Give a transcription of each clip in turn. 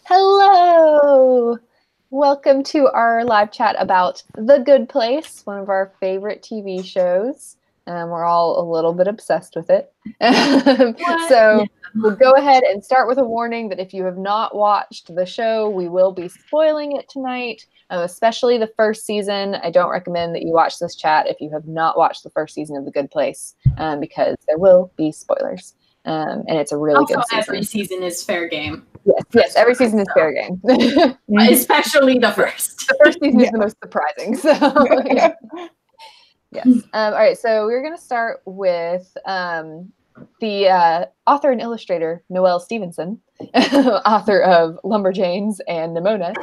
Hello! Welcome to our live chat about The Good Place, one of our favorite TV shows. We're all a little bit obsessed with it. So we'll go ahead and start with a warning that if you have not watched the show, we will be spoiling it tonight, especially the first season. I don't recommend that you watch this chat if you have not watched the first season of The Good Place, because there will be spoilers. And it's a really good season. Every season is fair game. Yes, every season is fair game. Especially the first. The first season is the most surprising. So, yeah. Yes. All right, so we're going to start with the author and illustrator, Noelle Stevenson, author of Lumberjanes and Nimona,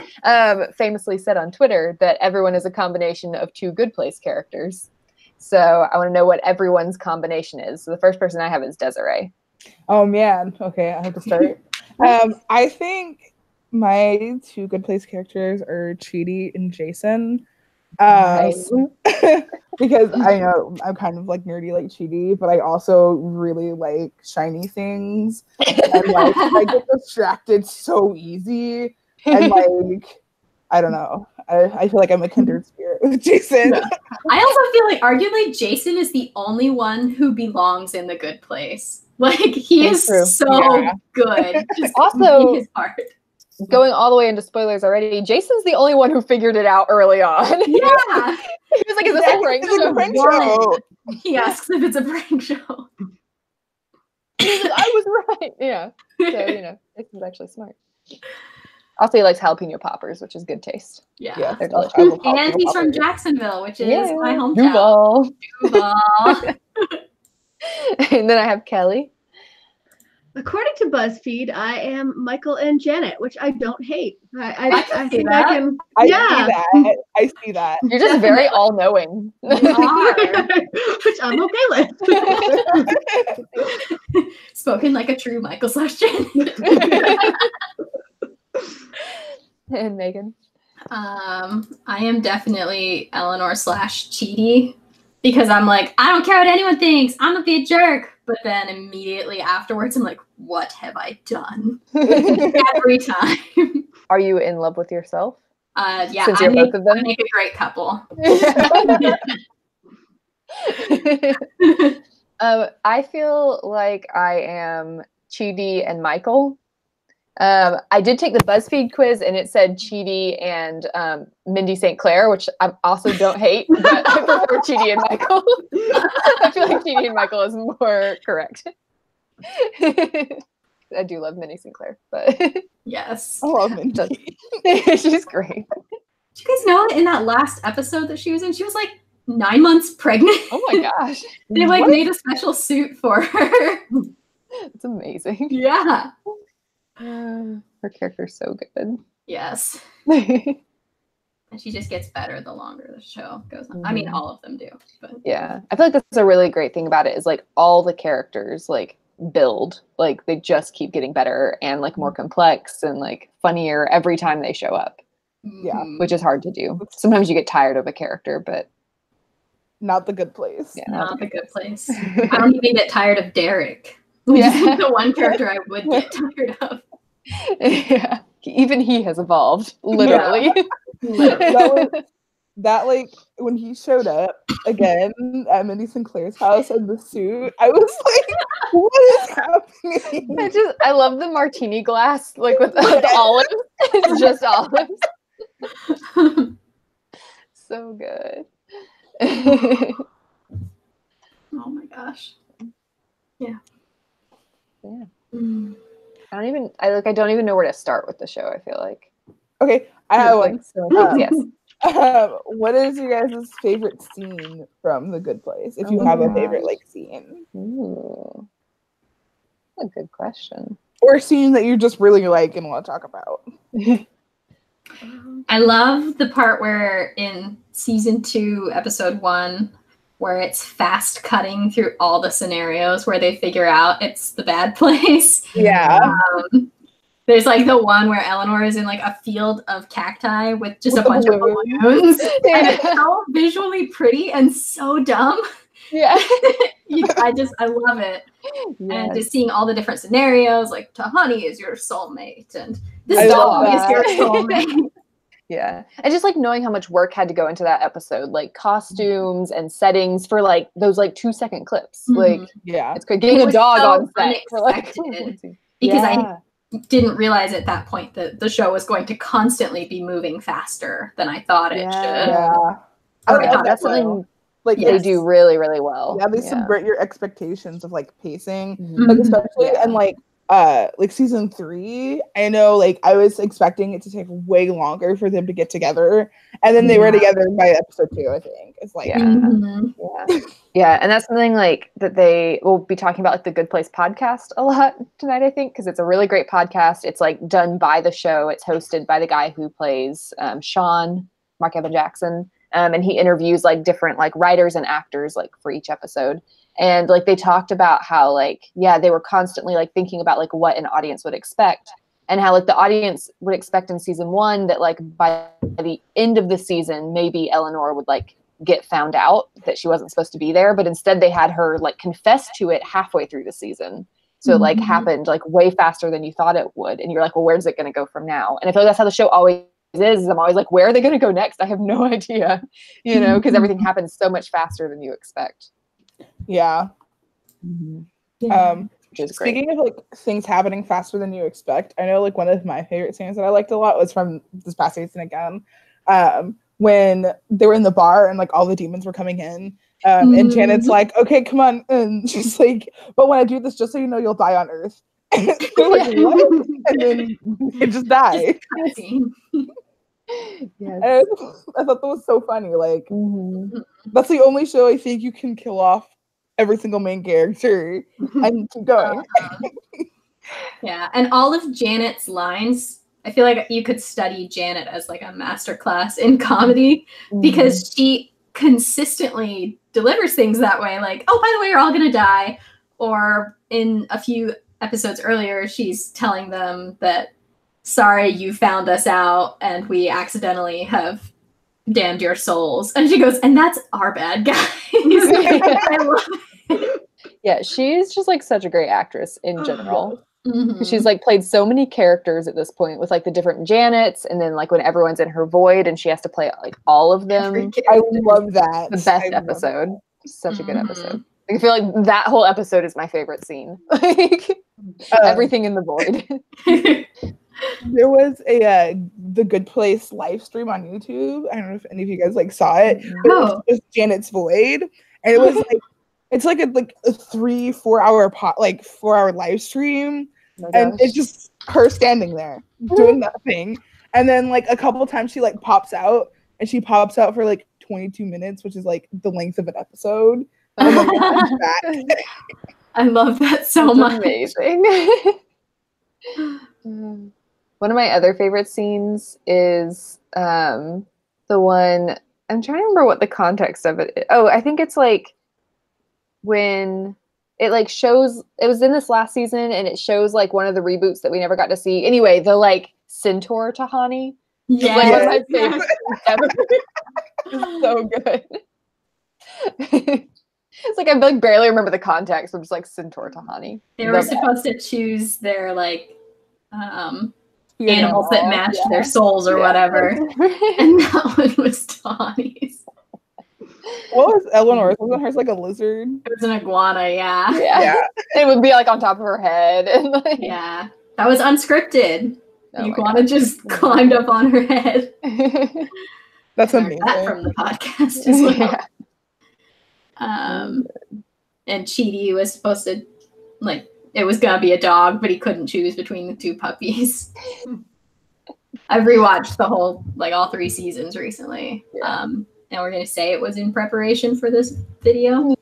famously said on Twitter that everyone is a combination of two Good Place characters. So I want to know what everyone's combination is. So the first person I have is Desiree. Oh, man. Okay, I have to start. I think my two Good Place characters are Chidi and Jason. Nice. Because I know I'm kind of like nerdy like Chidi, but I also really like shiny things. And like I get distracted so easy. And like, I don't know. I feel like I'm a kindred spirit with Jason. Yeah. I also feel like arguably Jason is the only one who belongs in The Good Place. Like, he is so good. Just also, his heart. Going all the way into spoilers already, Jason's the only one who figured it out early on. Yeah. He was like, is this a prank show? A prank show? He asks if it's a prank show. I was right. Yeah. So, Jason's actually smart. Also, he likes jalapeno poppers, which is good taste. Yeah. They're delicious. And he's from Jacksonville, which is my hometown. Duval. And then I have Kelly. According to BuzzFeed, I am Michael and Janet, which I don't hate. I think that. I can. I see that. You're just very all-knowing. You are, which I'm okay with. Spoken like a true Michael / Janet. And Megan. I am definitely Eleanor / Chidi. Because I'm like, I don't care what anyone thinks. I'm gonna be a jerk. But then immediately afterwards, I'm like, what have I done? Every time. Are you in love with yourself? Yeah, Since you're both of them? I make a great couple. I feel like I am Chidi and Michael. I did take the BuzzFeed quiz and it said Chidi and Mindy St. Clair, which I also don't hate, but I prefer Chidi and Michael. I feel like Chidi and Michael is more correct. I do love Mindy St. Clair, but yes. I love Mindy. She's great. Did you guys know in that last episode that she was in, she was like 9 months pregnant? Oh my gosh. They like made a special suit for her. It's amazing. Yeah. Her character's so good. Yes. And she just gets better the longer the show goes on. I mean, all of them do. But yeah. I feel like that's a really great thing about it is like all the characters like build. Like they just keep getting better and like more complex and like funnier every time they show up. Yeah. Which is hard to do. Sometimes you get tired of a character, but not The Good Place. Yeah, not The Good Place. I don't even get tired of Derek. Which is the one character I would get tired of. Yeah. Even he has evolved, literally. Yeah. That like when he showed up again at Mindy St. Clair's house in the suit, I was like, what is happening? I love the martini glass, like with the olives. It's just olives. So good. Oh my gosh. Yeah. Yeah. I don't even know where to start with the show, I feel like. Okay, I have one. Yes. What is your guys' favorite scene from The Good Place? If you have a favorite like scene. Ooh. That's a good question. Or a scene that you just really like and want to talk about. I love the part where in season 2, episode 1, where it's fast cutting through all the scenarios where they figure out it's the bad place. Yeah. There's like the one where Eleanor is in like a field of cacti with just a bunch of balloons. And it's so visually pretty and so dumb. Yeah. I love it. And just seeing all the different scenarios, like Tahani is your soulmate, and this dog is your soulmate. Yeah. And just like knowing how much work had to go into that episode, like costumes and settings for like those like 2-second clips. Like, it's good getting a dog on set for like because I didn't realize at that point that the show was going to constantly be moving faster than I thought it should. Yeah. That's something like they do really, really well. Yeah, they subvert your expectations of like pacing, Mm-hmm. like especially and like season 3. I know like I was expecting it to take way longer for them to get together, and then they were together by episode 2. I think it's like yeah, and that's something like that they will be talking about, like the Good Place podcast a lot tonight. I think because it's a really great podcast. It's like done by the show. It's hosted by the guy who plays Sean, Mark Evan Jackson. And he interviews like different like writers and actors like for each episode. And like they talked about how like, they were constantly like thinking about like what an audience would expect, and how like the audience would expect in season 1 that like by the end of the season, maybe Eleanor would like get found out that she wasn't supposed to be there. But instead they had her like confess to it halfway through the season. So it like happened like way faster than you thought it would. And you're like, well, where's it going to go from now? And I feel like that's how the show always is I'm always like, where are they going to go next? I have no idea, because everything happens so much faster than you expect. Speaking of like things happening faster than you expect, I know like one of my favorite scenes that I liked a lot was from this past season again, when they were in the bar and like all the demons were coming in, and Janet's like, okay, come on, and she's like, but when I do this, just so you know, you'll die on Earth. And like, what? And then they just die. I thought that was so funny. Like, that's the only show I think you can kill off every single main character and keep going. And all of Janet's lines, I feel like you could study Janet as like a masterclass in comedy, because she consistently delivers things that way. Like, oh, by the way, you're all gonna die. Or in a few episodes earlier, she's telling them that, sorry, you found us out and we accidentally have damned your souls. And she goes, and that's our bad guys. I love it. Yeah, she's just like such a great actress in general. She's like played so many characters at this point with like the different Janets, and then like when everyone's in her void and she has to play like all of them. I love that. The best episode. Such a good episode. I feel like that whole episode is my favorite scene. Like everything in the void. There was a The Good Place live stream on YouTube. I don't know if any of you guys like saw it. But it was Janet's Void, and it was like it's like a 3-4 hour 4-hour live stream, and it's just her standing there doing nothing. And then like a couple of times she like pops out, and she pops out for like 22 minutes, which is like the length of an episode. And then back. I love that so much. Amazing. One of my other favorite scenes is the one, I'm trying to remember what the context of it is. Oh, I think it's like when it like shows, it was in this last season, and it shows like one of the reboots that we never got to see. Anyway, the like centaur Tahani. Yeah, like, one of my favorites ever. It's so good. It's like I like barely remember the context. I'm just like centaur Tahani. They were supposed to choose their like animals that matched their souls or whatever, and that one was Tahani's. What was Eleanor's? Wasn't hers like a lizard? It was an iguana. Yeah. It would be like on top of her head, and like that was unscripted. The iguana just climbed up on her head. That's amazing. That from the podcast as well. And Chidi was supposed to, like, it was gonna be a dog, but he couldn't choose between the 2 puppies. I've rewatched the whole, like, all 3 seasons recently. And we're gonna say it was in preparation for this video,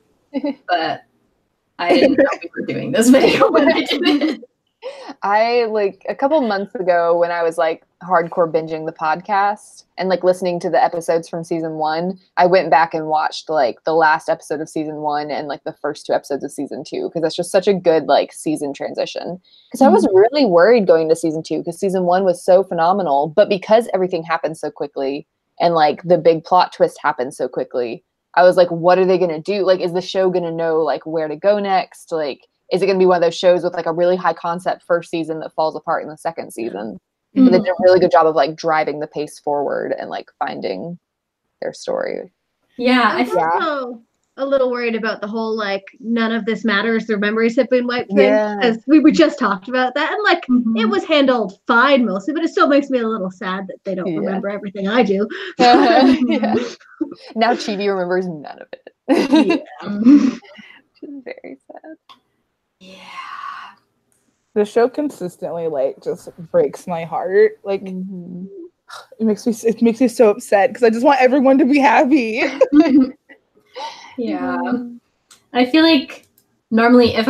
but I didn't know we were doing this video when I did it. I like a couple months ago when I was like hardcore binging the podcast and like listening to the episodes from season 1, I went back and watched like the last episode of season 1 and like the first 2 episodes of season 2, because that's just such a good like season transition. Because I was really worried going to season 2 because season 1 was so phenomenal, but because everything happened so quickly and like the big plot twist happened so quickly, I was like, what are they going to do? Like, is the show going to know like where to go next? Like, is it going to be one of those shows with like a really high concept first season that falls apart in the second season? But they did a really good job of like driving the pace forward and like finding their story. Yeah, I was also a little worried about the whole like none of this matters, their memories have been wiped thing, because we just talked about that, and like it was handled fine mostly, but it still makes me a little sad that they don't remember everything I do. Now Chidi remembers none of it. Which is very sad. Yeah. The show consistently like just breaks my heart. Like it makes me so upset because I just want everyone to be happy. Yeah. I feel like normally if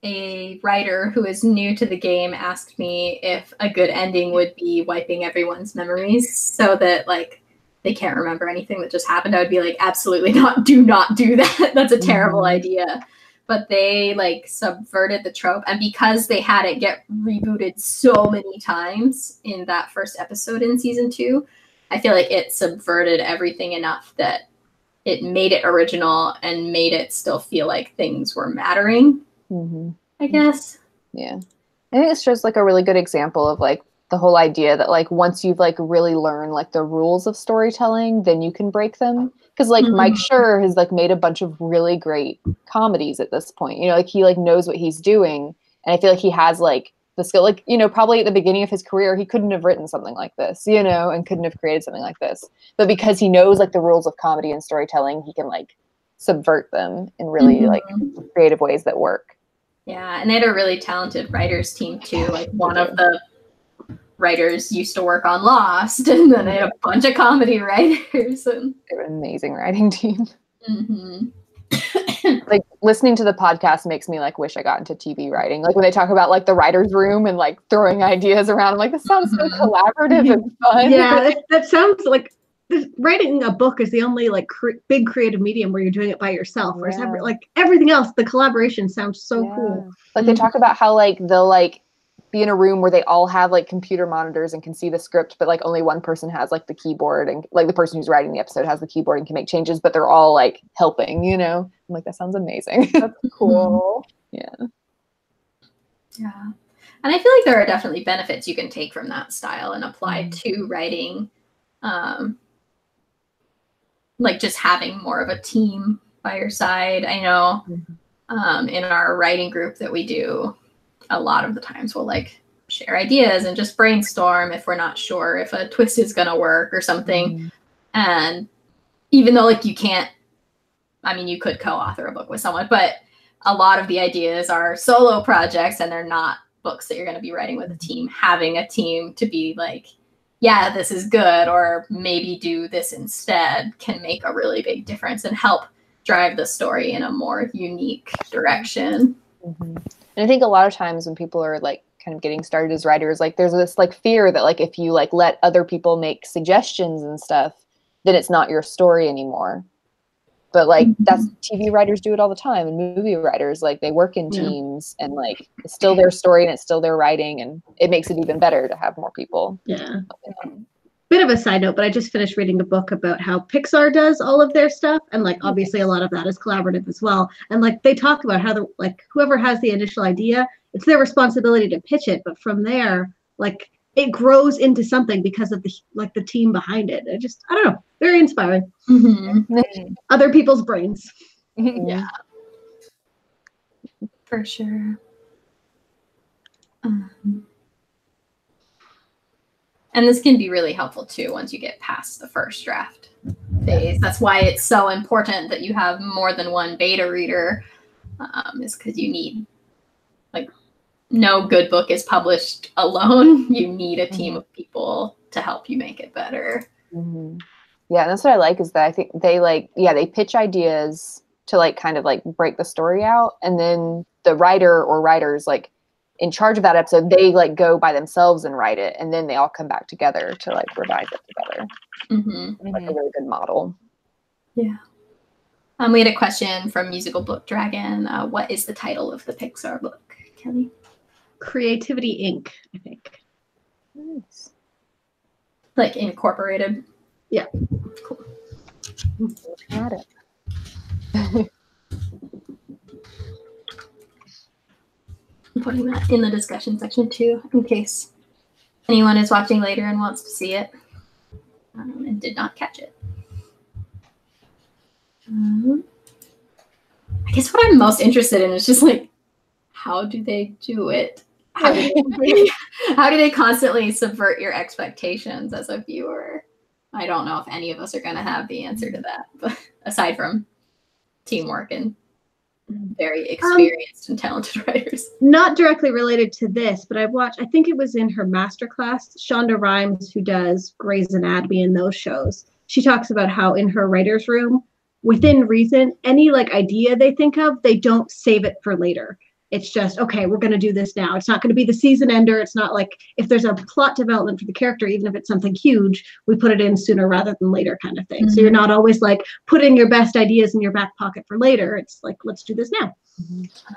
a writer who is new to the game asked me if a good ending would be wiping everyone's memories so that like they can't remember anything that just happened, I would be like, absolutely not. Do not do that. That's a terrible idea. But they like subverted the trope, and because they had it get rebooted so many times in that first episode in season 2, I feel like it subverted everything enough that it made it original and made it still feel like things were mattering. I guess. Yeah, I think it's just like a really good example of like the whole idea that like once you've like really learned like the rules of storytelling, then you can break them. Because like Mike Schur has like made a bunch of really great comedies at this point. You know, like he like knows what he's doing, and I feel like he has like the skill. Like, you know, probably at the beginning of his career, he couldn't have written something like this, you know, and couldn't have created something like this. But because he knows like the rules of comedy and storytelling, he can like subvert them in really like creative ways that work. Yeah, and they had a really talented writers team too. Like one of the writers used to work on Lost, and then they had a bunch of comedy writers. And they're an amazing writing team. Like listening to the podcast makes me like wish I got into TV writing. Like when they talk about like the writer's room and like throwing ideas around, I'm like, this sounds so collaborative and fun. Yeah, that sounds like writing a book is the only like big creative medium where you're doing it by yourself. Whereas like everything else, the collaboration sounds so cool. Like they talk about how like they'll like be in a room where they all have like computer monitors and can see the script, but like only one person has like the keyboard, and like the person who's writing the episode has the keyboard and can make changes, but they're all like helping, you know? I'm like, that sounds amazing. That's cool. Yeah. And I feel like there are definitely benefits you can take from that style and apply to writing. Like just having more of a team by your side. I know in our writing group that we do, a lot of the times we'll like share ideas and just brainstorm if we're not sure if a twist is going to work or something. And even though like you can't, I mean, you could co-author a book with someone, but a lot of the ideas are solo projects and they're not books that you're going to be writing with a team. Having a team to be like, yeah, this is good, or maybe do this instead, can make a really big difference and help drive the story in a more unique direction. And I think a lot of times when people are like kind of getting started as writers, like there's this like fear that like if you like let other people make suggestions and stuff, then it's not your story anymore. But like that's TV writers do it all the time, and movie writers, like they work in teams, and like it's still their story and it's still their writing, and it makes it even better to have more people. Bit of a side note, but I just finished reading a book about how Pixar does all of their stuff, and like obviously a lot of that is collaborative as well. And like they talk about how the like whoever has the initial idea, it's their responsibility to pitch it, but from there, like it grows into something because of the like the team behind it. I don't know, very inspiring. Other people's brains. Yeah, for sure. And this can be really helpful too once you get past the first draft phase. That's why it's so important that you have more than one beta reader, is because you need, like, no good book is published alone. You need a team of people to help you make it better. Yeah, and that's what I like, is that I think they like, they pitch ideas to like kind of like break the story out, and then the writer or writers like in charge of that episode, they like go by themselves and write it, and then they all come back together to like revise it together. Like a really good model. Yeah. We had a question from Musical Book Dragon. What is the title of the Pixar book, Kelly? Creativity Inc., I think. Nice. Like incorporated? Yeah. Cool. Got it. I'm putting that in the discussion section too, in case anyone is watching later and wants to see it and did not catch it. I guess what I'm most interested in is just like, how do they do it? How do they constantly subvert your expectations as a viewer? I don't know if any of us are going to have the answer to that, but aside from teamwork and very experienced and talented writers. Not directly related to this, but I think it was in her masterclass, Shonda Rhimes, who does Grey's Anatomy and those shows. She talks about how in her writer's room, within reason, any like idea they think of, they don't save it for later. It's just, okay, we're going to do this now. It's not going to be the season ender. It's not like if there's a plot development for the character, even if it's something huge, we put it in sooner rather than later kind of thing. Mm-hmm. So you're not always like putting your best ideas in your back pocket for later. It's like, let's do this now.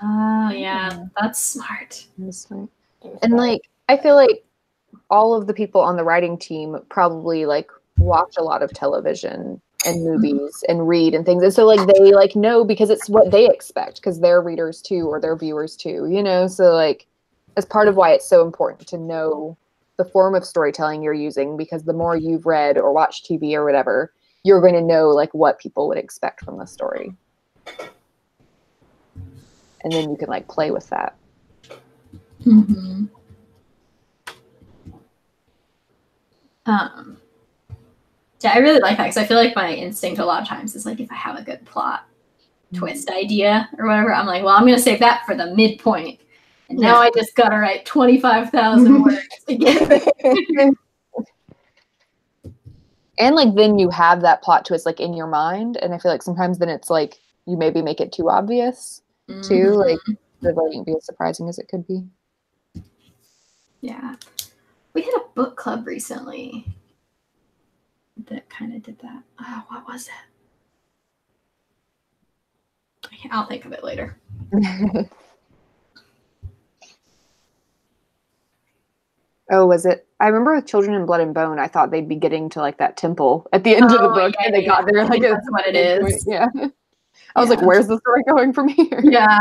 Oh, yeah. That's smart. That's smart. And like, I feel like all of the people on the writing team probably like watch a lot of television and movies and read and things, and so like they like know because it's what they expect because they're readers too or they're viewers too, you know. So like that's part of why it's so important to know the form of storytelling you're using, because the more you've read or watched TV or whatever, you're going to know like what people would expect from the story, and then you can like play with that. Mm-hmm. Yeah, I really like that because I feel like my instinct a lot of times is like if I have a good plot twist idea or whatever, I'm like, well, I'm going to save that for the midpoint. And now I just got to write 25,000 words to get it. And like then you have that plot twist like in your mind, and I feel like sometimes then it's like you maybe make it too obvious too, like it wouldn't be as surprising as it could be. Yeah. We had a book club recently that kind of did that. Oh, what was it? I'll think of it later. Oh, was it? I remember with Children in Blood and Bone, I thought they'd be getting to like that temple at the end of the book, and they got there like that's what it is. Point. Yeah. I was like, where's the story going from here? Yeah.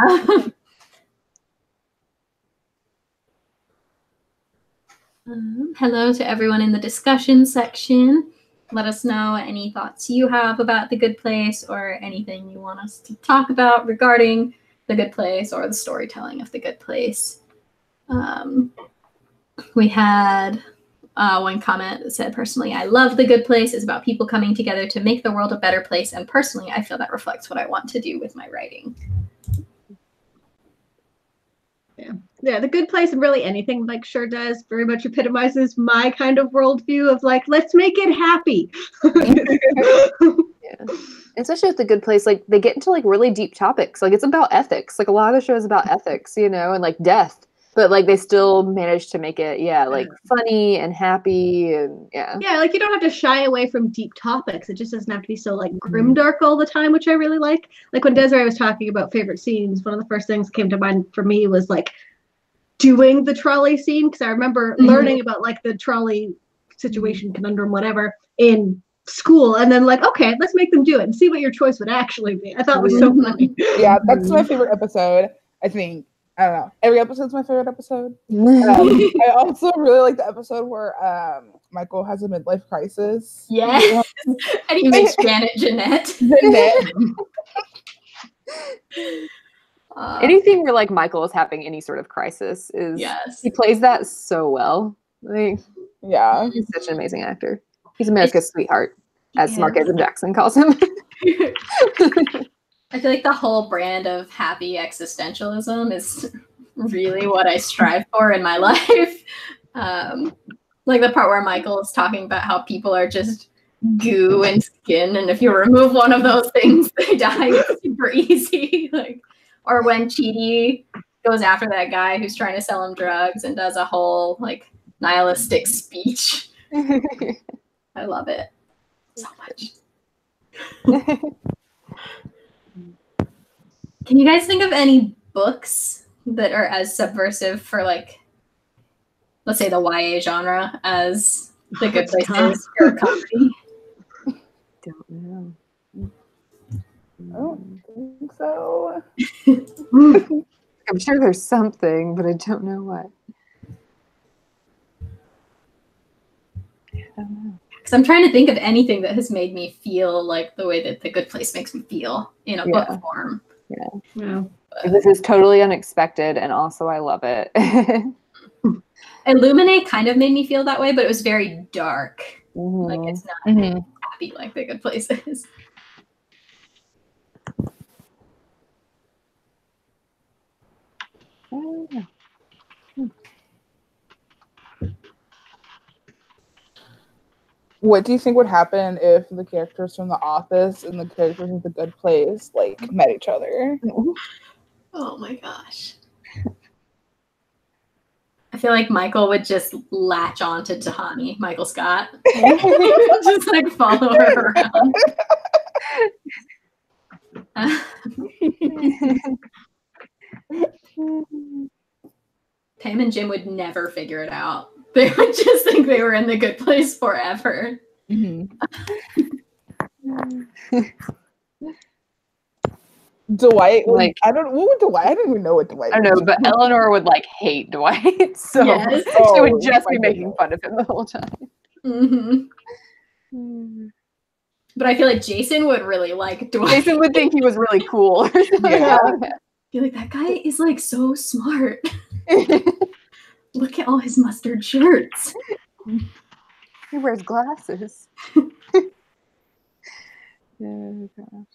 Hello to everyone in the discussion section. Let us know any thoughts you have about The Good Place or anything you want us to talk about regarding The Good Place or the storytelling of The Good Place. We had one comment that said, personally, I love The Good Place. It's about people coming together to make the world a better place. And personally, I feel that reflects what I want to do with my writing. Yeah, The Good Place and really anything like sure does very much epitomizes my kind of worldview of like, let's make it happy. Yeah. Especially with The Good Place, like they get into like really deep topics. Like it's about ethics. Like a lot of the show is about ethics, you know, and like death. But like they still manage to make it, like funny and happy and Yeah, like you don't have to shy away from deep topics. It just doesn't have to be so like grimdark all the time, which I really like. Like when Desiree was talking about favorite scenes, one of the first things that came to mind for me was like doing the trolley scene, because I remember learning about like the trolley situation, conundrum, whatever, in school, and then like, okay, let's make them do it and see what your choice would actually be. I thought it was so funny. Yeah, that's my favorite episode. I think. I don't know. Every episode's my favorite episode. I also really like the episode where Michael has a midlife crisis. Yes. And he makes Janet Jeanette. Anything where like Michael is having any sort of crisis is he plays that so well. Like, he's such an amazing actor. He's America's sweetheart, as Marquez and Jackson calls him. I feel like the whole brand of happy existentialism is really what I strive for in my life. Like the part where Michael is talking about how people are just goo and skin, and if you remove one of those things, they die super easy. Like, or when Chidi goes after that guy who's trying to sell him drugs and does a whole like nihilistic speech. I love it so much. Can you guys think of any books that are as subversive for like, let's say the YA genre as The Good Place is for comedy? Don't know. I don't think so. I'm sure there's something, but I don't know what. I don't know. Because I'm trying to think of anything that has made me feel like the way that The Good Place makes me feel in a book form. Yeah. This is totally unexpected, and also I love it. Illuminate kind of made me feel that way, but it was very dark. Like it's not happy like The Good Place is. What do you think would happen if the characters from The Office and the characters of The Good Place like met each other? Oh my gosh. I feel like Michael would just latch onto Tahani, Michael Scott. Just like follow her around. Pam and Jim would never figure it out. They would just think they were in The Good Place forever. Dwight, Like, I don't. What would Dwight? I don't even know what Dwight. I don't know, but Eleanor would like hate Dwight, so Yes. she would just be making fun of him the whole time. But I feel like Jason would really like Dwight. Jason would think he was really cool. Or something. Yeah. I feel like that guy is like so smart. Look at all his mustard shirts. He wears glasses. Oh gosh.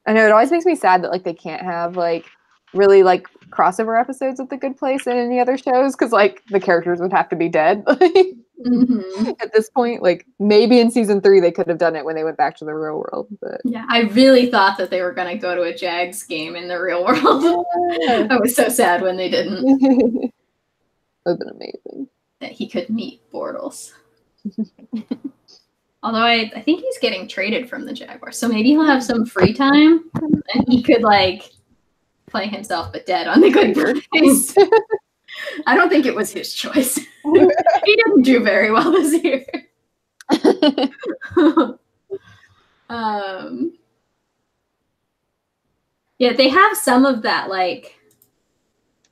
I know it always makes me sad that like they can't have like really like crossover episodes of The Good Place and any other shows because like the characters would have to be dead at this point. Like maybe in season 3 they could have done it when they went back to the real world. But yeah, I really thought that they were gonna go to a Jags game in the real world. I was so sad when they didn't. That would have been amazing. That he could meet Bortles. Although I think he's getting traded from the Jaguars, so maybe he'll have some free time and he could like play himself but dead on The Good Place. I don't think it was his choice. He didn't do very well this year. Yeah, they have some of that like.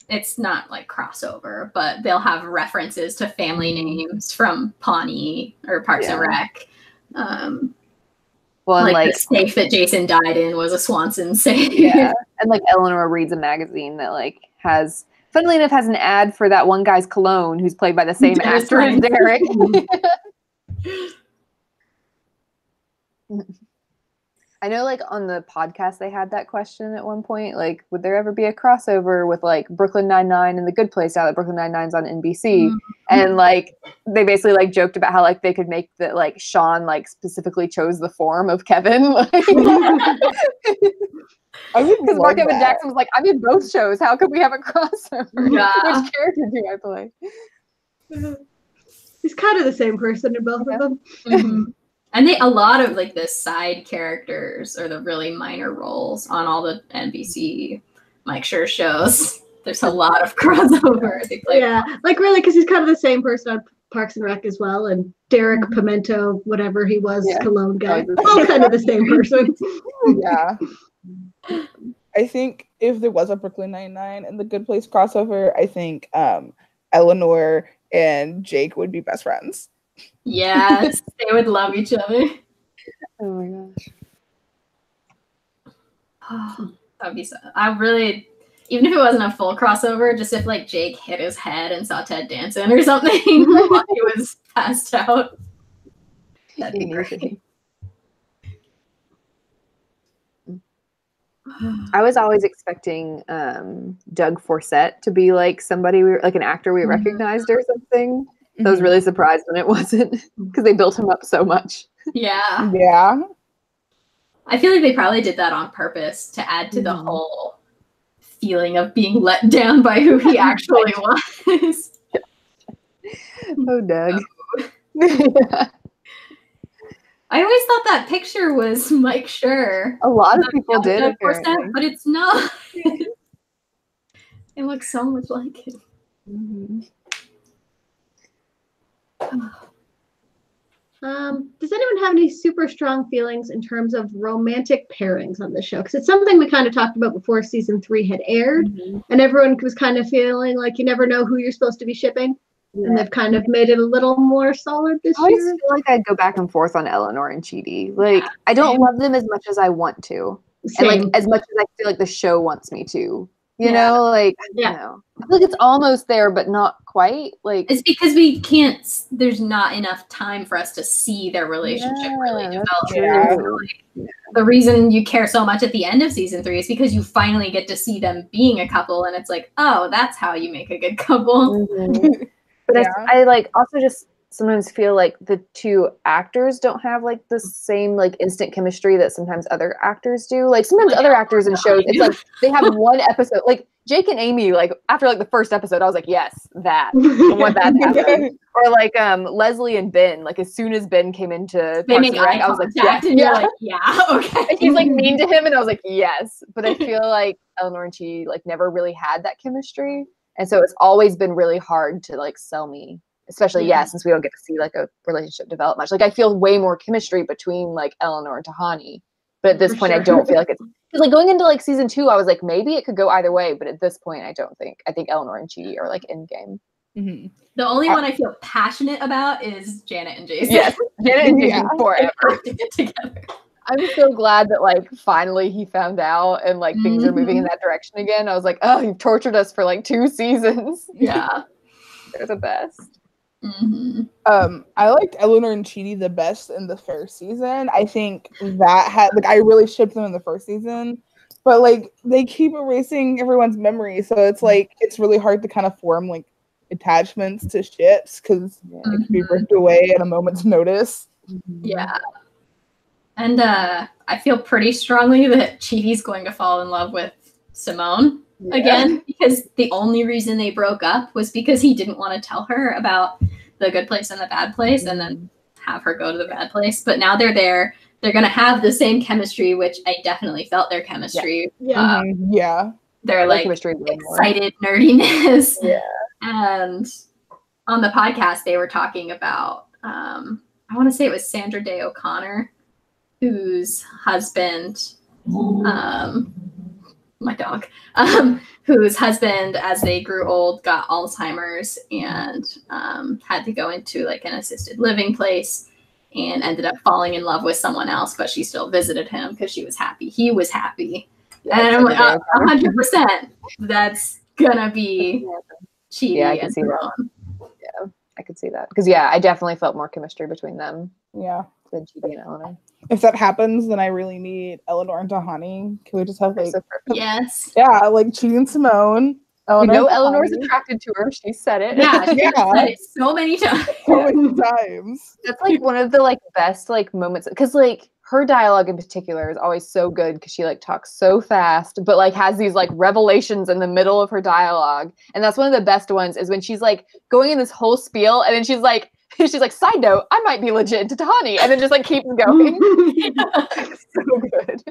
It's not like crossover, but they'll have references to family names from Pawnee or Parks and Rec. Well, like the safe that Jason died in was a Swanson safe. Yeah, and like Eleanor reads a magazine that like has, funnily enough, has an ad for that one guy's cologne who's played by the same actor as Derek. I know like on the podcast they had that question at one point, like would there ever be a crossover with like Brooklyn Nine-Nine and The Good Place now that Brooklyn Nine-Nine's on NBC? And like they basically like joked about how like they could make that like Sean like specifically chose the form of Kevin. Because Mark Evan Jackson was like, I'm in both shows, how could we have a crossover? Yeah. Which character do I play? He's kind of the same person in both of them. And a lot of like the side characters or the really minor roles on all the NBC Mike Schur shows. There's a lot of crossover. They play like really, because he's kind of the same person on Parks and Rec as well, and Derek Pimento, whatever he was, cologne guy, all kind of the same person. Yeah. I think if there was a Brooklyn Nine-Nine and The Good Place crossover, I think Eleanor and Jake would be best friends. Yes, they would love each other. Oh my gosh. Oh, that'd be so. I really, even if it wasn't a full crossover, just if like Jake hit his head and saw Ted Danson or something while he was passed out, that'd be great. I was always expecting Doug Forsett to be like somebody like an actor we recognized or something. So I was really surprised when it wasn't because they built him up so much. Yeah. Yeah. I feel like they probably did that on purpose to add to the whole feeling of being let down by who he actually was. Oh, Doug. I always thought that picture was Mike Schur. A lot of people did, Forsett, but it's not. It looks so much like him. Does anyone have any super strong feelings in terms of romantic pairings on the show? Because it's something we kind of talked about before season 3 had aired, and everyone was kind of feeling like you never know who you're supposed to be shipping. Yeah. And they've kind of made it a little more solid this year. I always feel like I go back and forth on Eleanor and Chidi. Like, I don't love them as much as I want to. Same. And like as much as I feel like the show wants me to. You know, like, I don't know. I feel like it's almost there, but not quite. Like, it's because we can't, there's not enough time for us to see their relationship really develop. Like, the reason you care so much at the end of season 3 is because you finally get to see them being a couple, and it's like, oh, that's how you make a good couple. But I like also just sometimes feel like the two actors don't have like the same like instant chemistry that sometimes other actors do. Like sometimes other actors in shows, it's like they have one episode. Like Jake and Amy, like after like the first episode, I was like, yes, that. I want that to happen. Or like Leslie and Ben, like as soon as Ben came into Parks and Rec, I was like, yes. And you're like, yeah, okay. And he's like mean to him, and I was like, yes. But I feel like Eleanor and Chi like never really had that chemistry. And so it's always been really hard to like sell me, especially since we don't get to see like a relationship develop much. Like I feel way more chemistry between like Eleanor and Tahani, but at this point I don't feel like it's because like going into like season 2, I was like maybe it could go either way, but at this point I don't think. I think Eleanor and Chidi are like in game. The only one I feel passionate about is Janet and Jason. Yes, Janet and Jason forever to get together. I'm so glad that like finally he found out and like things are moving in that direction again. I was like, oh, you've tortured us for like 2 seasons. Yeah. They're the best. I liked Eleanor and Chidi the best in the first season. I think that had like I really shipped them in the first season, but like they keep erasing everyone's memory, so it's like it's really hard to kind of form like attachments to ships because it can be ripped away at a moment's notice. Yeah. And I feel pretty strongly that Chidi's going to fall in love with Simone again, because the only reason they broke up was because he didn't want to tell her about the good place and the bad place and then have her go to the bad place. But now they're there. They're going to have the same chemistry, which I definitely felt their chemistry. They're like excited nerdiness. And on the podcast, they were talking about, I want to say it was Sandra Day O'Connor, whose husband, my dog, whose husband, as they grew old, got Alzheimer's and had to go into like an assisted living place and ended up falling in love with someone else, but she still visited him because she was happy. He was happy. And I'm like, 100%, that's gonna be Chidi. Yeah, I can see that. Yeah, I could see that. Because I definitely felt more chemistry between them. Yeah. Than Chidi and Eleanor. If that happens, then I really need Eleanor and Tahani. Can we just have like yes, like Chidi and Simone? Eleanor Eleanor's attracted to her. She said it. Yeah, she said it so many times. That's like one of the like best like moments because like her dialogue in particular is always so good because she like talks so fast, but like has these like revelations in the middle of her dialogue, and that's one of the best ones is when she's like going in this whole spiel, and then she's like, side note, I might be legit into Tahani, and then just like keeps going. So good.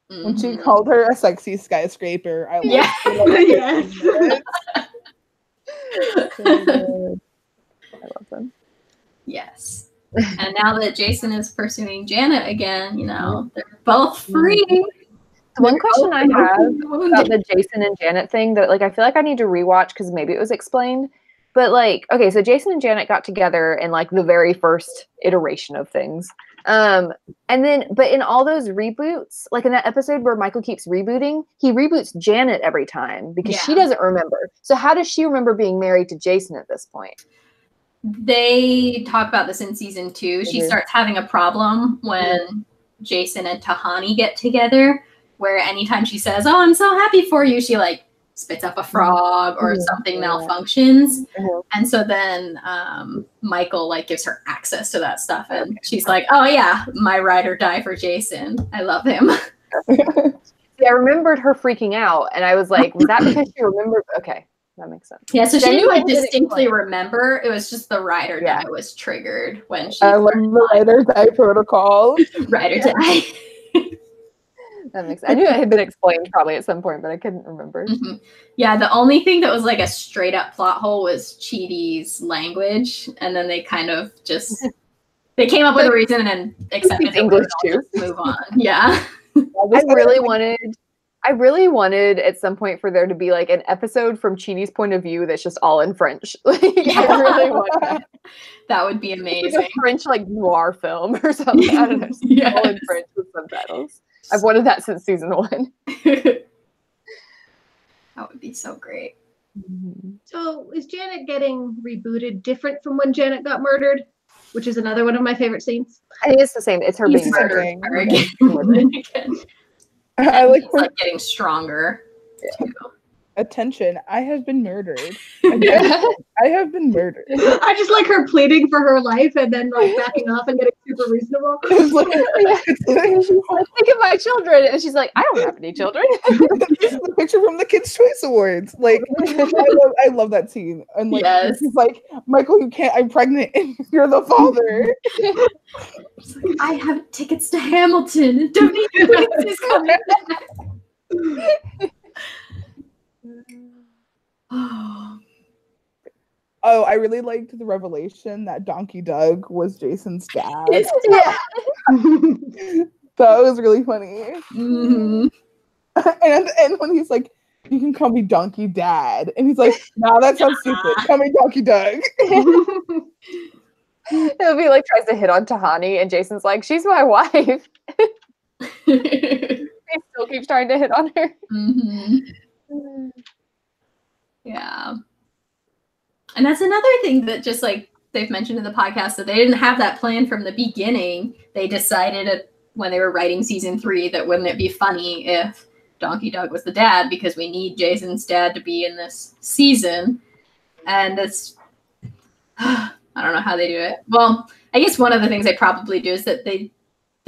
When she called her a sexy skyscraper, I yes. I love them. Yes. And now that Jason is pursuing Janet again, they're both free. The one question I have about the Jason and Janet thing that like I feel like I need to rewatch because maybe it was explained. But like, okay, so Jason and Janet got together in like the very first iteration of things. And then, but in all those reboots, like in that episode where Michael keeps rebooting, he reboots Janet every time because she doesn't remember. So how does she remember being married to Jason at this point? They talk about this in season 2. She starts having a problem when Jason and Tahani get together, where anytime she says, "Oh, I'm so happy for you," she like spits up a frog or something malfunctions. And so then Michael like gives her access to that stuff. And she's like, oh yeah, my ride or die for Jason. I love him. I remembered her freaking out. And I was like, was that because she remembered? Okay, that makes sense. Yeah, so she didn't like distinctly remember. It was just the ride or die was triggered when she the ride or die protocol. Ride or die. That makes. I knew it had been explained probably at some point, but I couldn't remember. Mm-hmm. Yeah, the only thing that was like a straight up plot hole was Chidi's language, and then they kind of just they came up with a reason and accepted English too. Just move on. Yeah. I really wanted at some point for there to be like an episode from Chidi's point of view that's just all in French. Like, I really want that. That would be amazing. Like a French like noir film or something. I don't know. Yes. All in French with subtitles. I've wanted that since season 1. That would be so great. So is Janet getting rebooted different from when Janet got murdered? Which is another one of my favorite scenes. I think it's the same. It's her being murdered. I like getting stronger. Yeah. Attention, I have been murdered. I have been murdered. I just like her pleading for her life and then like backing off and getting super reasonable. She's like, think of my children. And she's like, I don't have any children. This is the picture from the Kids' Choice Awards. Like, I love that scene. And like, yes. She's like, Michael, you can't, I'm pregnant and you're the father. Like, I have tickets to Hamilton. David is coming back. Oh, I really liked the revelation that Donkey Doug was Jason's dad. Yeah. That was really funny. Mm-hmm. And when he's like, you can call me Donkey Dad. And he's like, nah, that sounds stupid. Call me Donkey Doug. It'll be like tries to hit on Tahani and Jason's like, she's my wife. He still keeps trying to hit on her. Mm-hmm. Yeah. And that's another thing that just like they've mentioned in the podcast that they didn't have that plan from the beginning. They decided when they were writing season 3 that wouldn't it be funny if Donkey Doug was the dad because we need Jason's dad to be in this season. And it's I don't know how they do it. Well, I guess one of the things they probably do is that they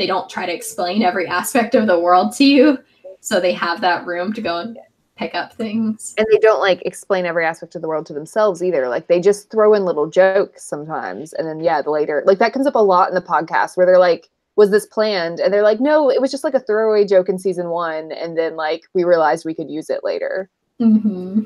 don't try to explain every aspect of the world to you. So they have that room to go and pick up things. And they don't like explain every aspect of the world to themselves either. Like they just throw in little jokes sometimes. And then the later, like that comes up a lot in the podcast where they're like, was this planned? And they're like, no, it was just like a throwaway joke in season 1. And then like we realized we could use it later. Mm-hmm.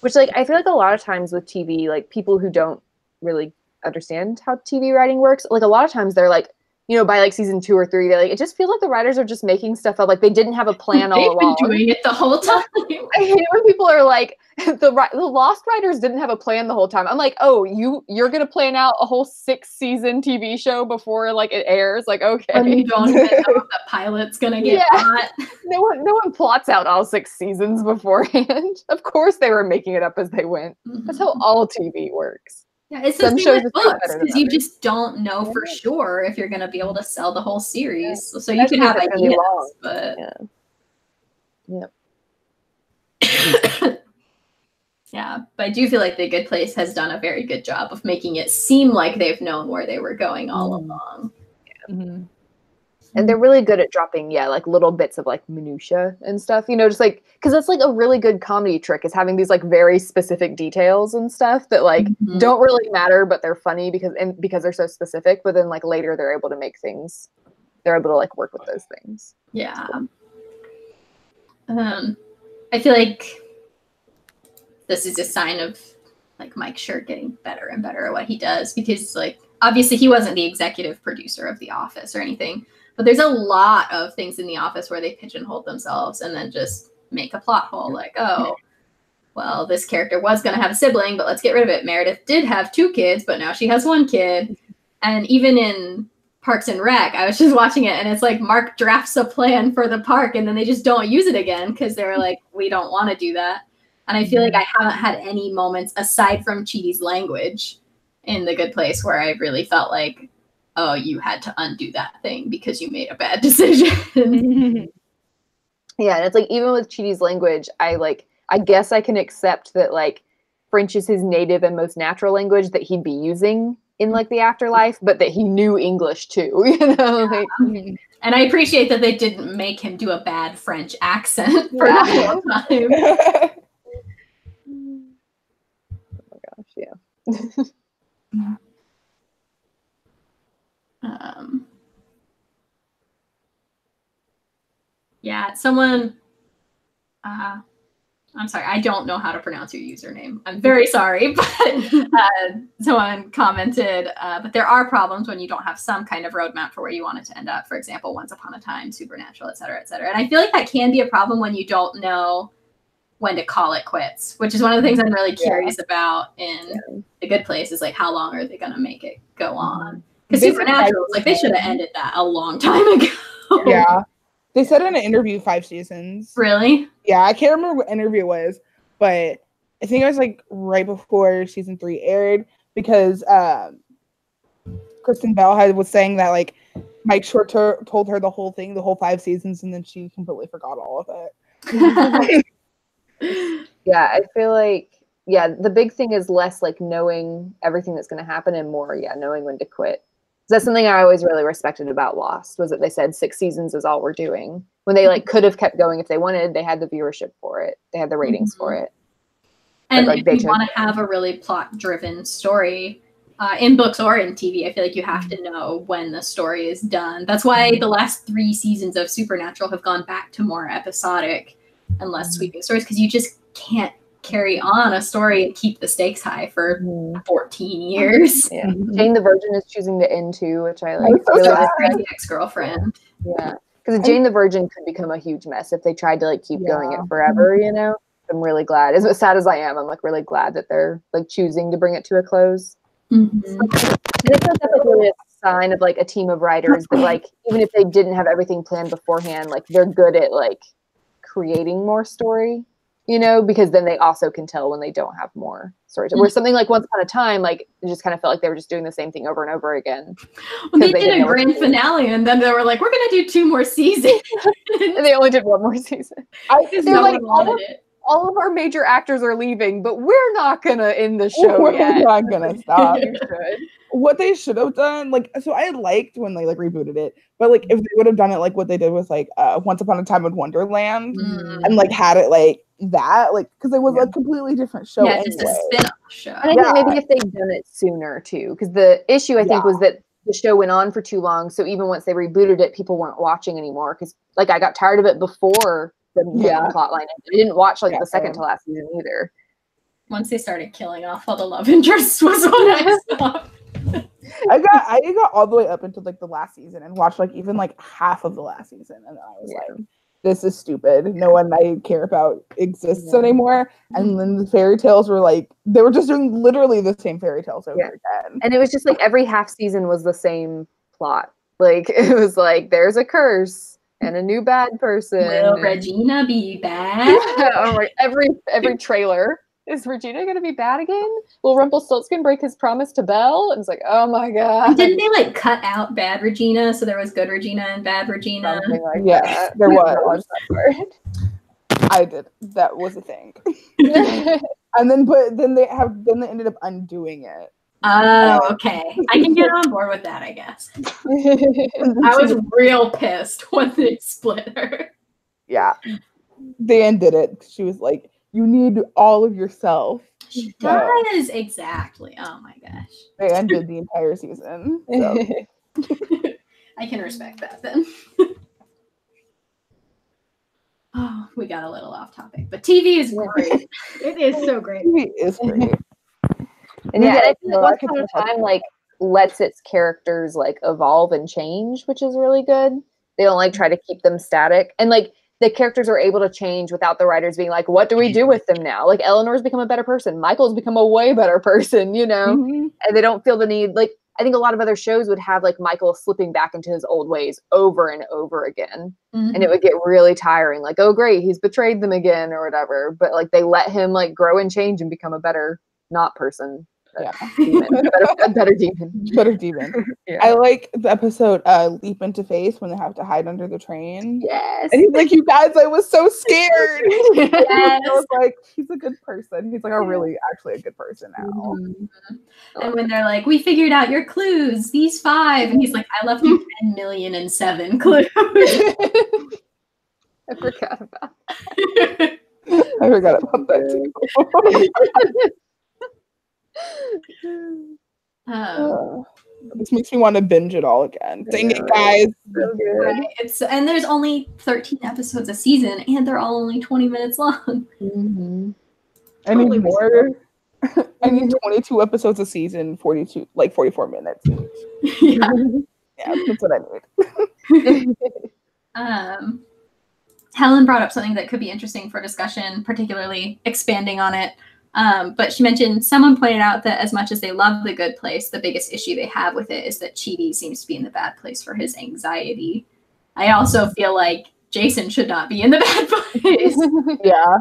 Which like I feel like a lot of times with TV, like people who don't really understand how TV writing works, like a lot of times they're like, you know, by like season 2 or 3, they like it just feels like the writers are just making stuff up. Like they didn't have a plan all along. They've been doing it the whole time. I hate it when people are like, the Lost writers didn't have a plan the whole time. I'm like, oh, you're gonna plan out a whole 6-season TV show before like it airs? Like, okay. And you don't even know if the pilot's gonna get hot. No one plots out all 6 seasons beforehand. Of course, they were making it up as they went. Mm-hmm. That's how all TV works. Yeah, it's the same with books because you just don't know for sure if you're going to be able to sell the whole series. Yeah. So you can have ideas, but yeah. But I do feel like The Good Place has done a very good job of making it seem like they've known where they were going all along. Yeah. Mm-hmm. And they're really good at dropping, like little bits of like minutia and stuff, you know, just like, because that's like a really good comedy trick is having these like very specific details and stuff that like don't really matter, but they're funny because they're so specific. But then like later they're able to make things, they're able to like work with those things. Yeah. I feel like this is a sign of like Mike Schur getting better and better at what he does because like obviously he wasn't the executive producer of The Office or anything. But there's a lot of things in The Office where they pigeonhole themselves and then just make a plot hole like, oh, well, this character was going to have a sibling, but let's get rid of it. Meredith did have 2 kids, but now she has 1 kid. And even in Parks and Rec, I was just watching it, and it's like Mark drafts a plan for the park, and then they just don't use it again because they're like, we don't want to do that. And I feel like I haven't had any moments, aside from Chidi's language, in The Good Place where I really felt like, oh, you had to undo that thing because you made a bad decision. Yeah, and it's like even with Chidi's language, I guess I can accept that like French is his native and most natural language that he'd be using in like the afterlife, but that he knew English too, you know. Like, and I appreciate that they didn't make him do a bad French accent for the whole time. Oh my gosh, yeah. someone, I'm sorry, I don't know how to pronounce your username. I'm very sorry, but someone commented, but there are problems when you don't have some kind of roadmap for where you want it to end up. For example, Once Upon a Time, Supernatural, et cetera, et cetera. And I feel like that can be a problem when you don't know when to call it quits, which is one of the things I'm really curious about in The Good Place is like, how long are they going to make it go on? Because Supernatural, like they should have ended that a long time ago. Yeah. They said in an interview 5 seasons. Really? Yeah, I can't remember what interview it was, but I think it was like right before season 3 aired because Kristen Bell was saying that like Mike Short told her the whole thing, the whole 5 seasons, and then she completely forgot all of it. Yeah, I feel like the big thing is less like knowing everything that's going to happen and more knowing when to quit. That's something I always really respected about Lost was that they said 6 seasons is all we're doing. When they like could have kept going if they wanted, they had the viewership for it. They had the ratings for it. And like, if you want to have a really plot-driven story in books or in TV, I feel like you have to know when the story is done. That's why the last 3 seasons of Supernatural have gone back to more episodic and less sweeping stories because you just can't carry on a story and keep the stakes high for 14 years. Yeah. Jane the Virgin is choosing to end too, which I like. Really the ex-girlfriend. Yeah. Because Jane the Virgin could become a huge mess if they tried to like keep going it forever, you know? I'm really glad. As sad as I am, I'm like really glad that they're like choosing to bring it to a close. I think that's like really a sign of like a team of writers that like even if they didn't have everything planned beforehand, like they're good at like creating more story. You know, because then they also can tell when they don't have more stories. Where something like Once Upon a Time, like it just kind of felt like they were just doing the same thing over and over again. Well, they did a grand finale, and then they were like, "We're gonna do 2 more seasons," and they only did 1 more season. They're like, all of our major actors are leaving, but we're not gonna end the show yet. We're not gonna stop. What they should have done, like, so I liked when they like rebooted it, but like if they would have done it like what they did with like Once Upon a Time in Wonderland, and like had it like that, like because it was a completely different show. Yeah, just a spin-off show. And I think maybe if they'd done it sooner too, because the issue I think was that the show went on for too long. So even once they rebooted it, people weren't watching anymore because like I got tired of it before the plot line. I didn't watch like the second to last season either. Once they started killing off all the love interests was when I stopped. I got all the way up into like the last season and watched like even like half of the last season, and then I was like, this is stupid. No one I care about exists anymore. And then the fairy tales were like, they were just doing literally the same fairy tales over again. And it was just like every half season was the same plot. Like it was like there's a curse and a new bad person. Will Regina be bad? Every trailer. Is Regina going to be bad again? Will Rumpelstiltskin break his promise to Belle? And it's like, oh my god. And didn't they like cut out bad Regina so there was good Regina and bad Regina? Yes, there was. I did. That was a thing. And then they ended up undoing it. Oh, okay. I can get on board with that, I guess. I was real pissed when they split her. Yeah. They undid it. She was like, you need all of yourself. She does, exactly. Oh my gosh. They ended the entire season. So. I can respect that then. Oh, we got a little off topic, but TV is great. It is so great. TV is great. And I think Once Upon a Time like lets its characters like evolve and change, which is really good. They don't like try to keep them static, and like the characters are able to change without the writers being like, what do we do with them now? Like Eleanor's become a better person. Michael's become a way better person, you know? And they don't feel the need. Like, I think a lot of other shows would have like Michael slipping back into his old ways over and over again. And it would get really tiring. Like, oh, great, he's betrayed them again or whatever. But like they let him like grow and change and become a better not person. Demon. A better demon. Better demon. I like the episode Leap into Faith when they have to hide under the train. Yes. And he's like, you guys, I was so scared. Yes. I was like, he's a good person. He's like actually a good person now. And when they're like, we figured out your clues, these 5. And he's like, I left you 10,000,007 clues. I forgot about that. I forgot about that too. This makes me want to binge it all again. Dang it, guys. So good. Right. And there's only 13 episodes a season, and they're all only 20 minutes long. Mm-hmm. I need more. I need 22 episodes a season, 44 minutes. Yeah. Yeah, that's what I need. Helen brought up something that could be interesting for discussion, particularly expanding on it. But she mentioned someone pointed out that as much as they love The Good Place, the biggest issue they have with it is that Chidi seems to be in the bad place for his anxiety. I also feel like Jason should not be in the bad place. Yeah.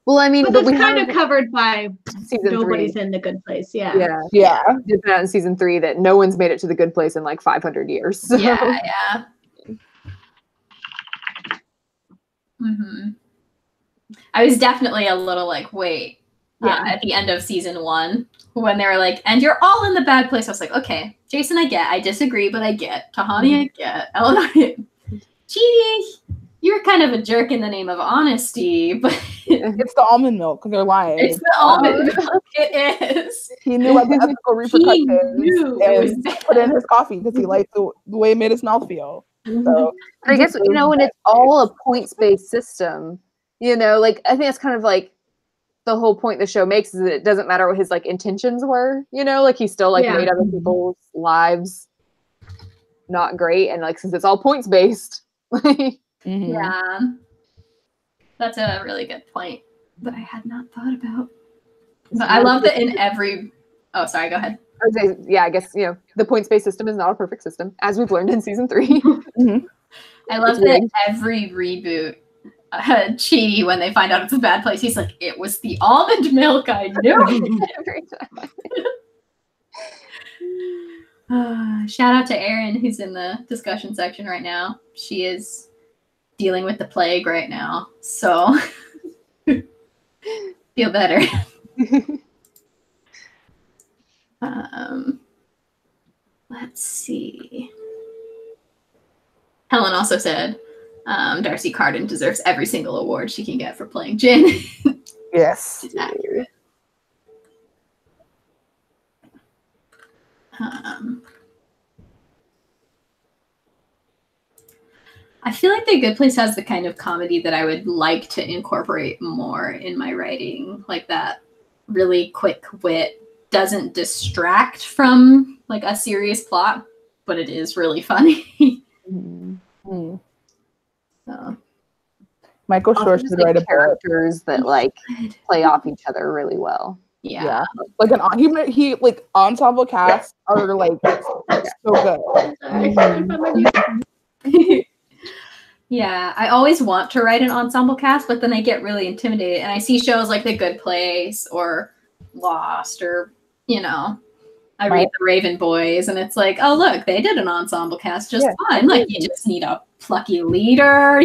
Well, I mean, but that's kind of covered by season nobody's 3. in The Good Place. Yeah. Yeah. It's been out in season 3 that no one's made it to The Good Place in like 500 years. So. Yeah. Mm-hmm. I was definitely a little like, wait. At the end of season 1, when they were like, and you're all in the bad place, I was like, okay, Jason, I get. I disagree, but I get. Tahani, I get. Eleanor, Chidi, you're kind of a jerk in the name of honesty, but it's the almond milk because they're lying. It's the almond milk. It is. He knew about the ethical repercussions and put in his coffee because he liked the way it made his mouth feel. So I guess, when it's all a points-based system, like I think that's kind of like the whole point the show makes is that it doesn't matter what his like intentions were, like he still like made other people's lives not great, and like since it's all points-based. Yeah. That's a really good point that I had not thought about. But I love that in every... Oh, sorry, go ahead. I would say, I guess, the points-based system is not a perfect system, as we've learned in season 3. I love that every reboot, Chidi, when they find out it's a bad place, he's like, it was the almond milk, I knew. Every time. Shout out to Erin, who's in the discussion section right now. She is dealing with the plague right now, so feel better. Let's see. Helen also said Darcy Carden deserves every single award she can get for playing Jin. Yes. It's accurate. I feel like The Good Place has the kind of comedy that I would like to incorporate more in my writing. Like that really quick wit doesn't distract from like a serious plot, but it is really funny. So. Michael Shore should write a characters that like play off each other really well. Yeah. Like he like ensemble casts are like so good. Yeah, I always want to write an ensemble cast, but then I get really intimidated. And I see shows like The Good Place or Lost or, I read The Raven Boys and it's like, oh, look, they did an ensemble cast just fine. Like, you just need a plucky leader.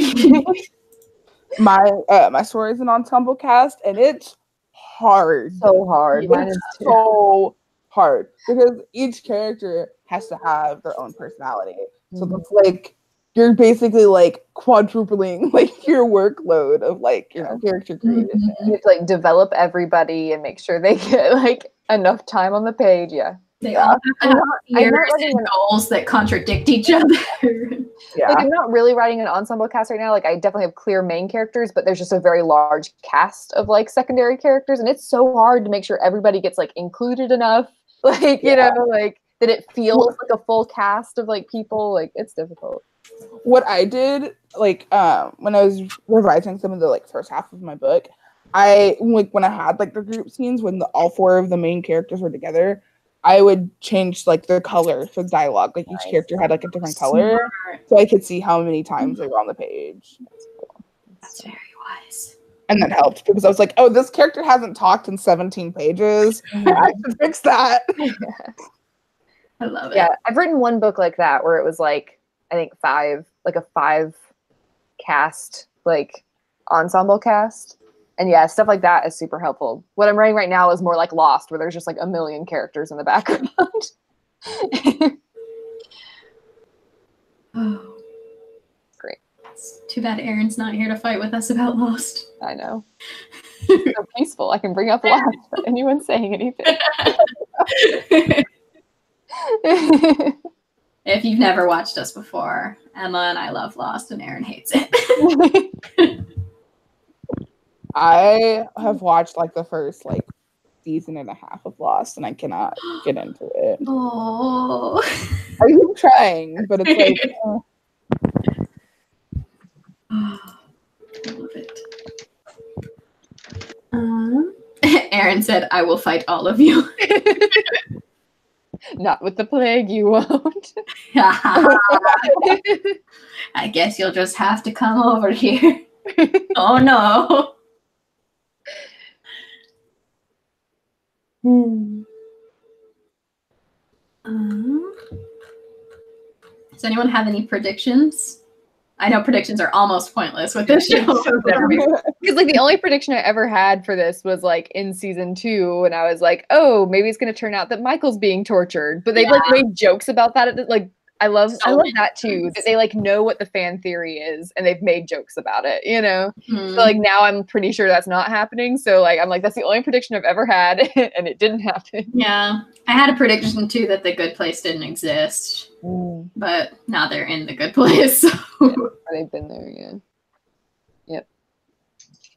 My story is an ensemble cast and it's hard. So hard. Mine is so hard because each character has to have their own personality. So that's like, you're basically like quadrupling like your workload of like character creation. You have to like develop everybody and make sure they get like enough time on the page. They all have years and goals that contradict each other. Like, I'm not really writing an ensemble cast right now. Like I definitely have clear main characters, but there's just a very large cast of like secondary characters, and it's so hard to make sure everybody gets like included enough. Like like that it feels like a full cast of like people. Like it's difficult. What I did, like, when I was revising some of the like first half of my book, when I had like the group scenes when all 4 of the main characters were together, I would change like the color for the dialogue. Like each character had like a different color, so I could see how many times they were on the page. That's very wise. And that helped because I was like, oh, this character hasn't talked in 17 pages. I should fix that. I love it. Yeah, I've written one book like that where it was like, I think 5 cast, like ensemble cast. And yeah, stuff like that is super helpful. What I'm writing right now is more like Lost, where there's just like a million characters in the background. Oh, great. It's too bad Erin's not here to fight with us about Lost. I know. It's so peaceful. I can bring up Lost without anyone saying anything. If you've never watched us before, Emma and I love Lost and Aaron hates it. I have watched like the first like season and a half of Lost, and I cannot get into it. Oh. I keep trying, but it's like I love it. Aaron said, "I will fight all of you." Not with the plague, you won't. I guess you'll just have to come over here. Oh no. Does anyone have any predictions? I know predictions are almost pointless with this show. Because like the only prediction I ever had for this was like in season 2, and I was like, oh, maybe it's gonna turn out that Michael's being tortured. But they've like made jokes about that. Like I love that too. That they like know what the fan theory is and they've made jokes about it, you know? So like now I'm pretty sure that's not happening. So like I'm like, that's the only prediction I've ever had, and it didn't happen. Yeah. I had a prediction too that the good place didn't exist. But now they're in the good place. So. Yeah, they've been there, yeah. Yep.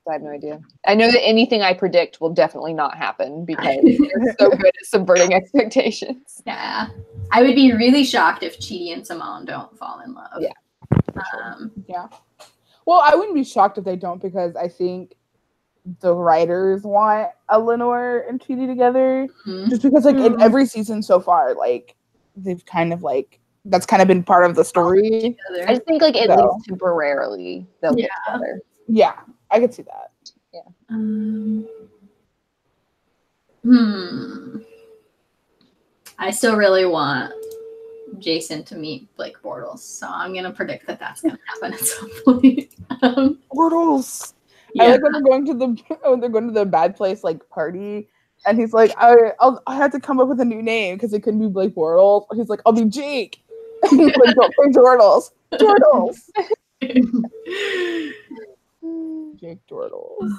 I have no idea. I know that anything I predict will definitely not happen because they're so good at subverting expectations. Yeah. I would be really shocked if Chidi and Simone don't fall in love. Yeah. Yeah. Well, I wouldn't be shocked if they don't, because I think the writers want Eleanor and Chidi together. Just because like in every season so far, like they've kind of like that's kind of been part of the story. I just think like at least temporarily they'll get together. Yeah, I could see that. Yeah. I still really want Jason to meet Blake Bortles, so I'm gonna predict that that's gonna happen at some point. Bortles. Yeah. I like when they're going to the bad place like party, and he's like, I had to come up with a new name because it couldn't be Blake Bortles. He's like, I'll be Jake. He's like, don't say Jordals. Jordals. Jake Jordals.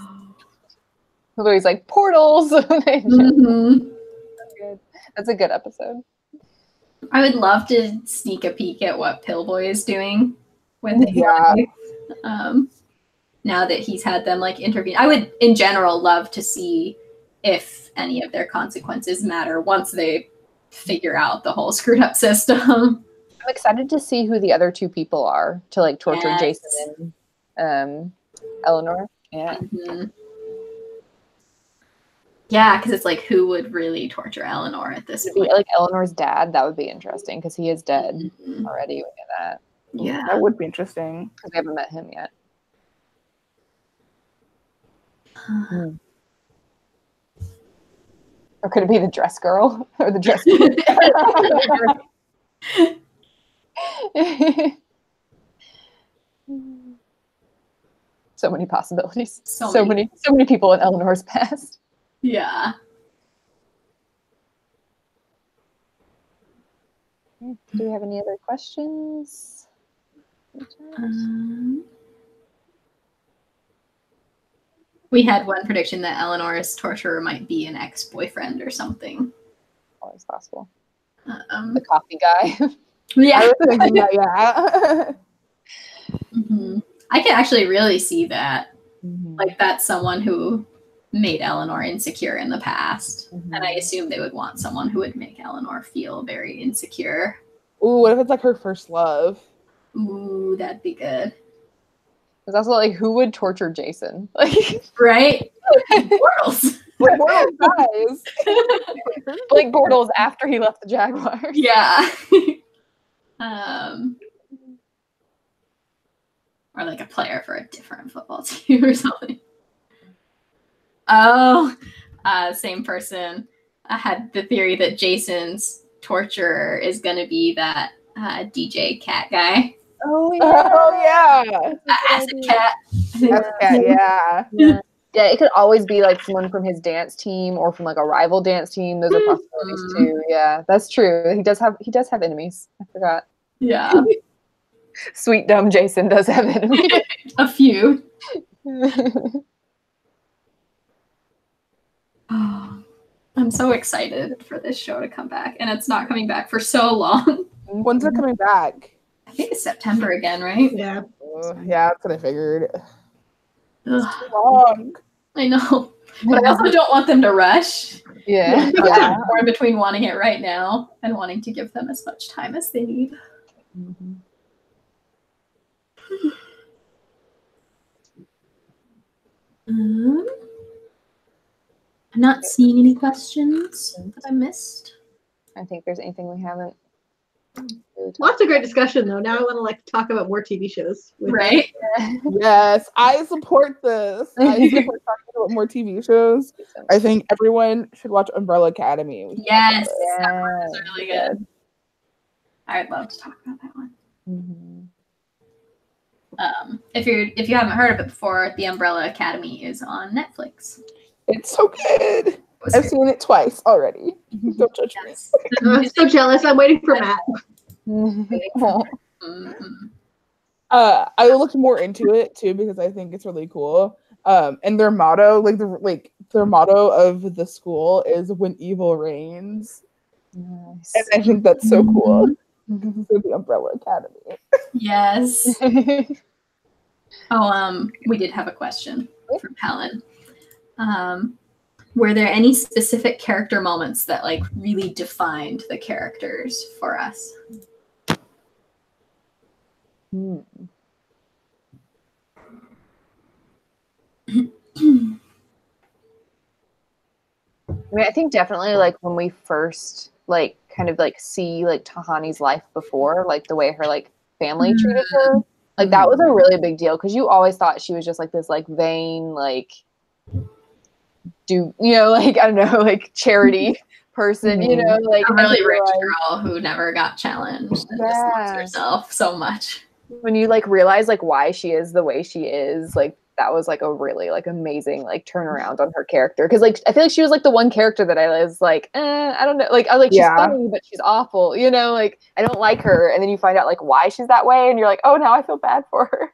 Although he's like, portals. That's a good episode. I would love to sneak a peek at what Pillboy is doing with it. Now that he's had them like intervene. I would in general love to see if any of their consequences matter once they figure out the whole screwed up system. I'm excited to see who the other two people are to like torture Jason and Eleanor. Yeah. Yeah, because it's like, who would really torture Eleanor at this point? Like Eleanor's dad, that would be interesting because he is dead already. We know that. Yeah, that would be interesting because we haven't met him yet. Or could it be the dress girl or the dress girl? So many possibilities. So many people in Eleanor's past. Yeah. Do we have any other questions? We had one prediction that Eleanor's torturer might be an ex-boyfriend or something. Always possible. The coffee guy. Yeah. I was thinking that, yeah. I can actually really see that. Like, that's someone who made Eleanor insecure in the past. And I assume they would want someone who would make Eleanor feel very insecure. Ooh, what if it's like her first love? Ooh, that'd be good. It's also like, who would torture Jason? Like, right? Bortles. Blake Bortles dies. Blake Bortles after he left the Jaguars. Yeah. Or like a player for a different football team or something. Oh, same person. I had the theory that Jason's torturer is going to be that DJ cat guy. Oh, yeah. Acid cat. Acid cat, yeah. Yeah, it could always be like someone from his dance team or from like a rival dance team. Those are possibilities too. Yeah, that's true. He does have enemies. I forgot. Yeah. Sweet dumb Jason does have enemies. A few. I'm so excited for this show to come back, and it's not coming back for so long. When's it coming back? I think it's September again, right? Yeah. Yeah, that's what I figured. Ugh, It's too long. I know, but I also don't want them to rush. Yeah. I'm torn between wanting it right now and wanting to give them as much time as they need. Mm-hmm. I'm not seeing any questions that I missed. I think there's anything we haven't really talked Lots of great discussion though. Now I want to like talk about more TV shows. Right? Yes, I support this. I support talking about more TV shows. I think everyone should watch Umbrella Academy. We should talk Yes, about it. that one was really good. I'd love to talk about that one. Mm-hmm. If you haven't heard of it before, The Umbrella Academy is on Netflix. It's so good. I've seen it twice already. Don't judge me. Yes. I'm so jealous. I'm waiting for Matt. Mhm. I looked more into it too because I think it's really cool. And their motto, their motto of the school is "When evil reigns," Nice. and I think that's so cool. For the Umbrella Academy. Yes. We did have a question from Helen. Were there any specific character moments that like really defined the characters for us? I mean, I think definitely like when we first like kind of like see like Tahani's life before, like the way her like family treated her, like that was a really big deal because you always thought she was just like this like vain like like I don't know like charity person, like A really rich like, girl who never got challenged and just loves herself so much. When you like realize like why she is the way she is, like that was like a really like amazing like turnaround on her character because like I feel like she was like the one character that I was like I don't know, like I was like she's funny but she's awful, like I don't like her, and then you find out like why she's that way and you're like, oh, now I feel bad for her.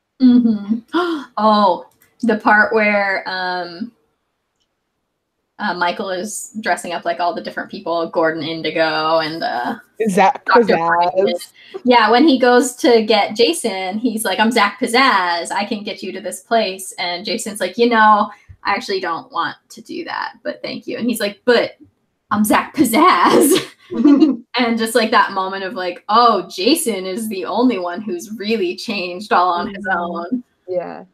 Oh, the part where Michael is dressing up like all the different people, Gordon Indigo and Zach Pizzazz. Yeah, when he goes to get Jason, he's like, I'm Zach Pizzazz. I can get you to this place. And Jason's like, I actually don't want to do that, but thank you. And he's like, but I'm Zach Pizzazz. And just like that moment of like, oh, Jason is the only one who's really changed all on his own. Yeah,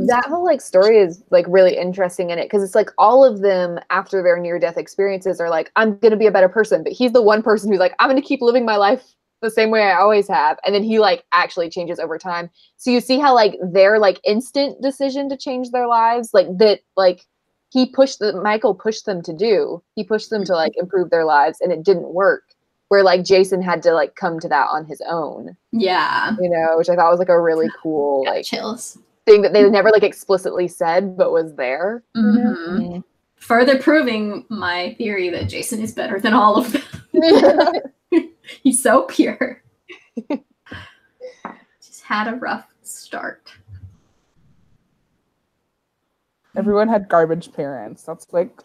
that whole like story is like really interesting in it because it's like all of them after their near-death experiences are like, I'm gonna be a better person, but he's the one person who's like, I'm gonna keep living my life the same way I always have, and then he like actually changes over time. So you see how like their like instant decision to change their lives, like that, like Michael pushed them to do. He pushed them to like improve their lives, and it didn't work. Where like Jason had to like come to that on his own. Yeah, which I thought was like a really cool like chills. Thing that they never like explicitly said but was there. Further proving my theory that Jason is better than all of them. He's so pure. Just had a rough start. Everyone had garbage parents. That's like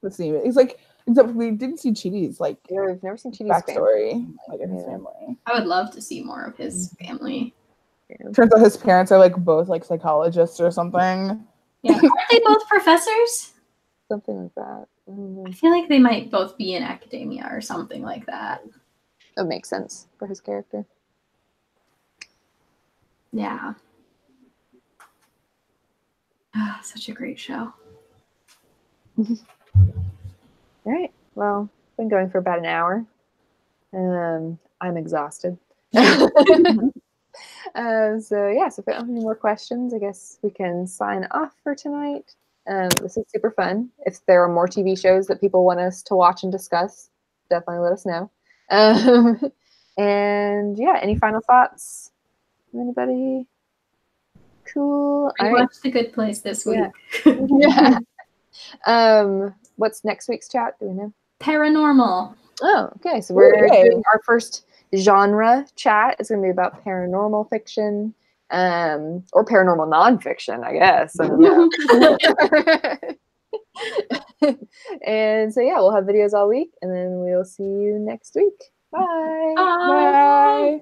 the same. It's like, except we didn't see Chidi's like we've never seen Chidi's backstory, like in his family. I would love to see more of his family. Turns out his parents are like both like psychologists or something. Yeah, aren't they both professors? Something like that. I feel like they might both be in academia or something like that. That makes sense for his character. Yeah. Such a great show. All right. Well, been going for about an hour. I'm exhausted. So if we don't have any more questions, I guess we can sign off for tonight. This is super fun. If there are more TV shows that people want us to watch and discuss, definitely let us know. And any final thoughts? Anybody? Cool. I watched The Good Place this week. Yeah. What's next week's chat? Do we know? Paranormal. Oh, okay. So we're doing our first genre chat. It's going to be about paranormal fiction, or paranormal nonfiction, I guess. I don't know. And so, yeah, we'll have videos all week, and then we'll see you next week. Bye. Bye.